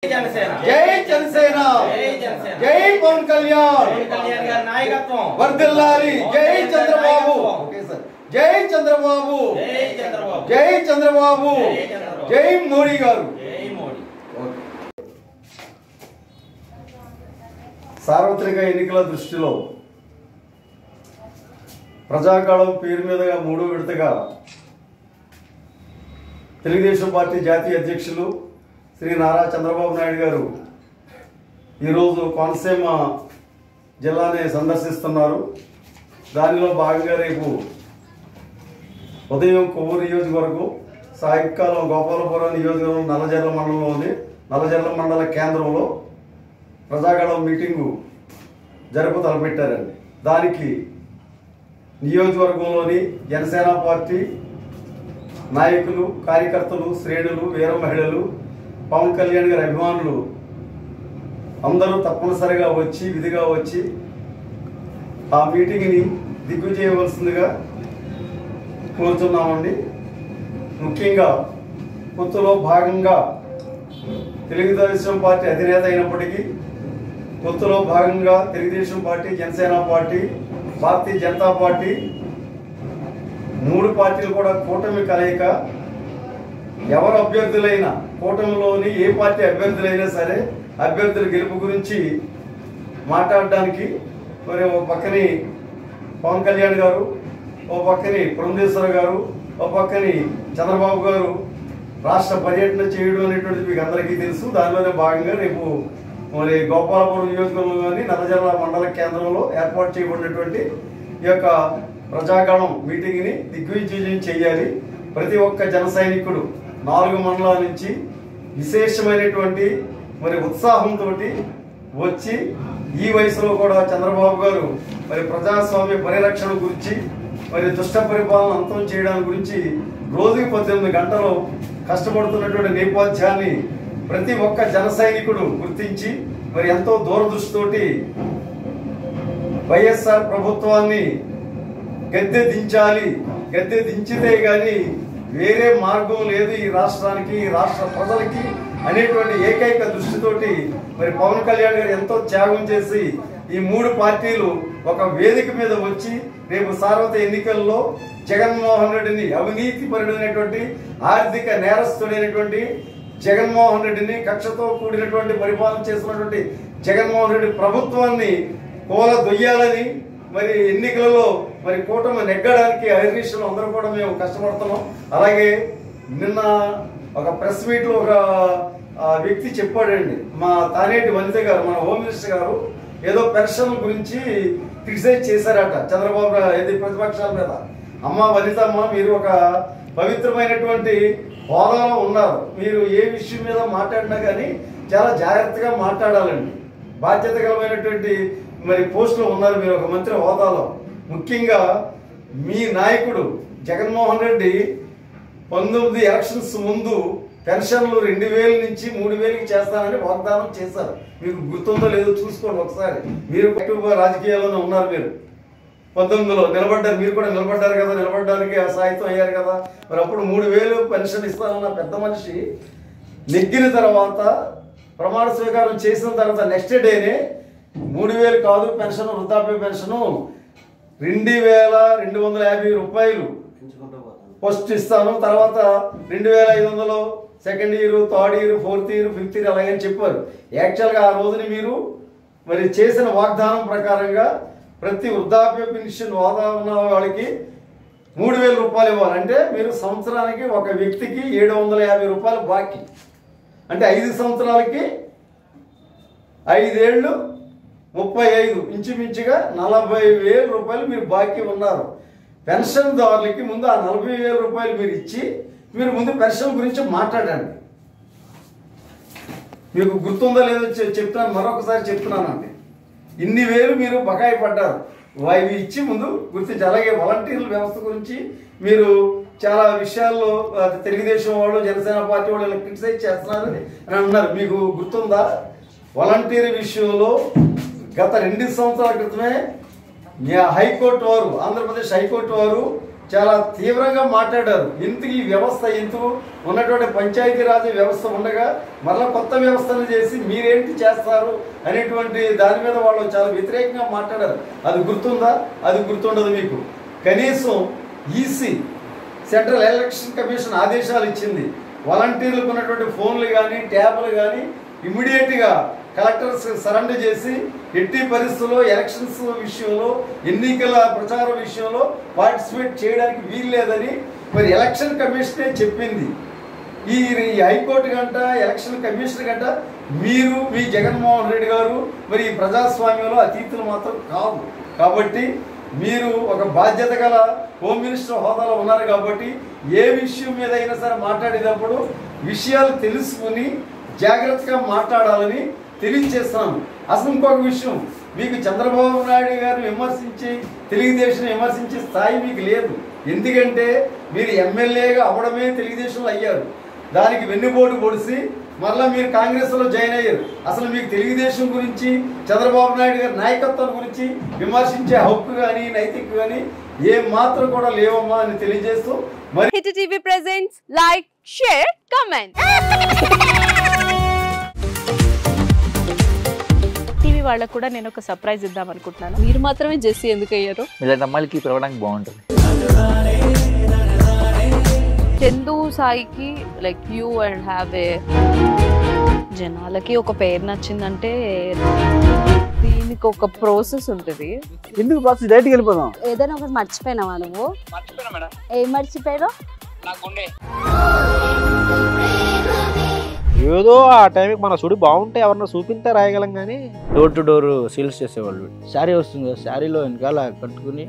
जय जनसेना जय पवन कल्याण नायकत्व वर्दिल्लाली जय चंद्रबाबु जय चंद्रबाबु जय चंद्रबाबु जय मोदी गारू సార్వత్రిక ఎన్నికల దృష్టిలో ప్రజాకాలం పేరు మీదుగా మూడో విడతగా తెలుగుదేశం పార్టీ జాతీయ అధ్యక్షులు శ్రీ నారా చంద్రబాబు నాయుడు గారు ఈరోజు కోనసీమ జిల్లాని సందర్శిస్తున్నారు. దానిలో భాగంగా రేపు ఉదయం కొవ్వూరు నియోజకవర్గం, సాయంకాలం గోపాలపురం నియోజకవర్గం నల్లజర్ల మండల కేంద్రంలో ప్రజాగళం మీటింగు జరుపు తలపెట్టారండి. దానికి నియోజకవర్గంలోని జనసేన పార్టీ నాయకులు, కార్యకర్తలు, శ్రేణులు, వీర మహిళలు, పవన్ కళ్యాణ్ గారి అభిమానులు అందరూ తప్పనిసరిగా వచ్చి విధిగా వచ్చి ఆ మీటింగ్ని దిగ్విజయవలసిందిగా కోరుతున్నామండి. ముఖ్యంగా పొత్తులో భాగంగా తెలుగుదేశం పార్టీ అధినేత అయినప్పటికీ పొత్తులో భాగంగా Telugu Desam party, Janasena party, Bharatiya Janata party మూడు పార్టీలు కూడా కూటమి కలయిక. ఎవరు అభ్యర్థులైనా కూటమిలోని ఏ పార్టీ అభ్యర్థులైనా సరే అభ్యర్థుల గెలుపు గురించి మాట్లాడడానికి మరి ఒక పక్కని పవన్ కళ్యాణ్ గారు, ఓ పక్కని పురంధేశ్వర గారు, ఓ పక్కని చంద్రబాబు గారు రాష్ట్ర పర్యటన చేయడం అనేటువంటిది మీకు అందరికీ తెలుసు. దానిలోనే భాగంగా రేపు మరి గోపాలపురం నియోజకవర్గంలోని నల్లజర్ల మండల కేంద్రంలో ఏర్పాటు చేయబడినటువంటి ఈ యొక్క ప్రజాగణం మీటింగ్ని దిగ్విజయం చేయాలి. ప్రతి ఒక్క జన సైనికుడు 4 మండలాల నుంచి విశేషమైనటువంటి మరి ఉత్సాహంతో వచ్చి ఈ వయసులో కూడా చంద్రబాబు గారు మరి ప్రజాస్వామ్య పరిరక్షణ గురించి, మరి దుష్ట పరిపాలన అంతం చేయడానికి గురించి రోజుకి 18 గంటలు కష్టపడుతున్నటువంటి నేపథ్యాన్ని ప్రతి ఒక్క జన సైనికుడు గుర్తించి మరి ఎంతో దూరదృష్టితోటి వైఎస్ఆర్ ప్రభుత్వాన్ని గద్దె దించాలి, గద్దె దించితే గాని వేరే మార్గం లేదు ఈ రాష్ట్రానికి, ఈ రాష్ట్ర ప్రజలకి అనేటువంటి ఏకైక దృష్టితోటి మరి పవన్ కళ్యాణ్ గారు ఎంతో త్యాగం చేసి ఈ మూడు పార్టీలు ఒక వేదిక మీద వచ్చి రేపు సార్వత్రిక ఎన్నికల్లో జగన్మోహన్ రెడ్డిని, అవినీతిపరుడైనటువంటి ఆర్థిక నేరస్తుడైనటువంటి జగన్మోహన్ రెడ్డిని, కక్షతో కూడినటువంటి పరిపాలన చేస్తున్నటువంటి జగన్మోహన్ రెడ్డి ప్రభుత్వాన్ని కూలదొయ్యాలని మరి ఎన్నికలలో మరి కూటమి నెగ్గడానికి హరీష్లు అందరూ కూడా మేము కష్టపడుతున్నాం. అలాగే నిన్న ఒక ప్రెస్ మీట్లో ఒక వ్యక్తి చెప్పాడండి, మా తానేటి వనిత గారు, మన హోమ్ మినిస్టర్ గారు ఏదో పెన్షన్ గురించి క్రిటిసైజ్ చేశారట చంద్రబాబు ఏది ప్రతిపక్షాల మీద. అమ్మ వనితమ్మ, మీరు ఒక పవిత్రమైనటువంటి హోదాలో ఉన్నారు. మీరు ఏ విషయం మీద మాట్లాడినా కానీ చాలా జాగ్రత్తగా మాట్లాడాలండి. బాధ్యతకరమైనటువంటి మరి పోస్టులో ఉన్నారు మీరు, ఒక మంత్రి హోదాలో. ముఖ్యంగా మీ నాయకుడు జగన్మోహన్ రెడ్డి 19 ఎలక్షన్స్ ముందు పెన్షన్లు 2000 నుంచి 3000కి చేస్తానని వాగ్దానం చేశారు. మీకు గుర్తుందో లేదో చూసుకోండి ఒకసారి. మీరు రాజకీయాల్లోనే ఉన్నారు. మీరు 19లో నిలబడ్డారు, మీరు కూడా నిలబడ్డారు కదా, నిలబడడానికి సాహిత్యం అయ్యారు కదా. మరి అప్పుడు 3000 పెన్షన్ ఇస్తానన్న పెద్ద మనిషి నెగ్గిన తర్వాత ప్రమాణ స్వీకారం చేసిన తర్వాత నెక్స్ట్ డేనే 3000 కాదు పెన్షన్, వృద్ధాప్య పెన్షను 2250 రూపాయలు ఫస్ట్ ఇస్తాను, తర్వాత 2500 second year, third year, fourth year, fifth year అలాగని చెప్పారు. యాక్చువల్గా ఆ రోజుని మీరు మరి చేసిన వాగ్దానం ప్రకారంగా ప్రతి వృద్ధాప్య పెన్షన్ హోదా ఉన్న వాళ్ళకి 3000 రూపాయలు ఇవ్వాలంటే మీరు సంవత్సరానికి ఒక వ్యక్తికి 750 రూపాయలు బాకీ. అంటే 5 సంవత్సరాలకి 5 ఏళ్ళు 35, ఇంచుమించుగా 40,000 రూపాయలు మీరు బాకీ ఉన్నారు. పెన్షన్దారులకి ముందు ఆ 40,000 రూపాయలు మీరు ఇచ్చి మీరు ముందు పెన్షన్ గురించి మాట్లాడండి. మీకు గుర్తుందో లేదో చెప్తున్నాను, మరొకసారి చెప్తున్నానండి. ఇన్ని వేలు మీరు బకాయి పడ్డారు, అవి ఇచ్చి ముందు గుర్తించి. అలాగే వాలంటీర్ల వ్యవస్థ గురించి మీరు చాలా విషయాల్లో తెలుగుదేశం వాళ్ళు, జనసేన పార్టీ వాళ్ళు ఇలా క్రిటిసైజ్ చేస్తున్నారు అని అన్నారు. మీకు గుర్తుందా? వాలంటీర్ విషయంలో గత 2 సంవత్సరాల క్రితమే హైకోర్టు వారు, ఆంధ్రప్రదేశ్ హైకోర్టు వారు చాలా తీవ్రంగా మాట్లాడారు. ఎందుకు ఈ వ్యవస్థ ఎందుకు ఉన్నటువంటి పంచాయతీరాజ్ వ్యవస్థ ఉండగా మరలా కొత్త వ్యవస్థను చేసి మీరేంటి చేస్తారు అనేటువంటి దాని మీద వాళ్ళు చాలా వ్యతిరేకంగా మాట్లాడారు. అది గుర్తుందా? అది గుర్తుండదు మీకు. కనీసం ఈసీ సెంట్రల్ ఎలక్షన్ కమిషన్ ఆదేశాలు ఇచ్చింది. వాలంటీర్లకు ఉన్నటువంటి ఫోన్లు కానీ ట్యాబ్లు కానీ ఇమ్మీడియట్గా కలెక్టర్స్ సరెండర్ చేసి ఎట్టి పరిస్థితుల్లో ఎలక్షన్స్ విషయంలో ఎన్నికల ప్రచారం విషయంలో పార్టిసిపేట్ చేయడానికి వీల్లేదని మరి ఎలక్షన్ కమిషనే చెప్పింది. ఈ హైకోర్టు గంట ఎలక్షన్ కమిషన్ గంట మీరు మీ జగన్మోహన్ రెడ్డి గారు మరి ఈ ప్రజాస్వామ్యంలో అతీతులు మాత్రం కాదు. కాబట్టి మీరు ఒక బాధ్యత గల హోమ్ మినిస్టర్ హోదాలో ఉన్నారు కాబట్టి ఏ విషయం మీద అయినా సరే మాట్లాడేటప్పుడు విషయాలు తెలుసుకుని జాగ్రత్తగా మాట్లాడాలని తెలియజేస్తున్నాను. అసలు ఇంకొక విషయం, మీకు చంద్రబాబు నాయుడు గారు విమర్శించి తెలుగుదేశం విమర్శించే స్థాయి మీకు లేదు. ఎందుకంటే మీరు ఎమ్మెల్యేగా అవడమే తెలుగుదేశంలో అయ్యారు. దానికి వెన్నుపోటు పొడిసి మరలా మీరు కాంగ్రెస్లో జాయిన్ అయ్యారు. అసలు మీకు తెలుగుదేశం గురించి చంద్రబాబు నాయుడు గారి నాయకత్వం గురించి విమర్శించే హక్కు కానీ నైతిక కానీ ఏ మాత్రం కూడా లేవమ్మా అని తెలియజేస్తూ మరి hit TV presents like, share, comment. TV వాళ్ళకు కూడా నేను ఒక సర్ప్రైజ్ ఇద్దాం అనుకుంటున్నాను. మీరు మాత్రమే జెస్సీ ఎందుకు అయ్యారు? ఇలాంటి అమ్మాయిలకి పిలవడానికి బాగుంటుంది. చందు సాయికి like you and have a జనాలకి ఒక పేరు నచ్చిందంటే దీనికి ఒక ప్రాసెస్ ఉంటుంది. ఎందుకు ప్రాసెస్ డైరెక్ట్గా వెళ్ళిపోదాం. ఏదైనా ఒకటి మర్చిపోయినావా నువ్వు? ఏం మర్చిపోయావు? ఏదో ఆ టైంకి మన సుడి బాగుంటే ఎవరన్నా చూపిస్తే రాయగలం కానీ డోర్ టు డోర్ సేల్స్ చేసేవాళ్ళు. శారీ వస్తుంది, శారీలో వెనకాల కట్టుకుని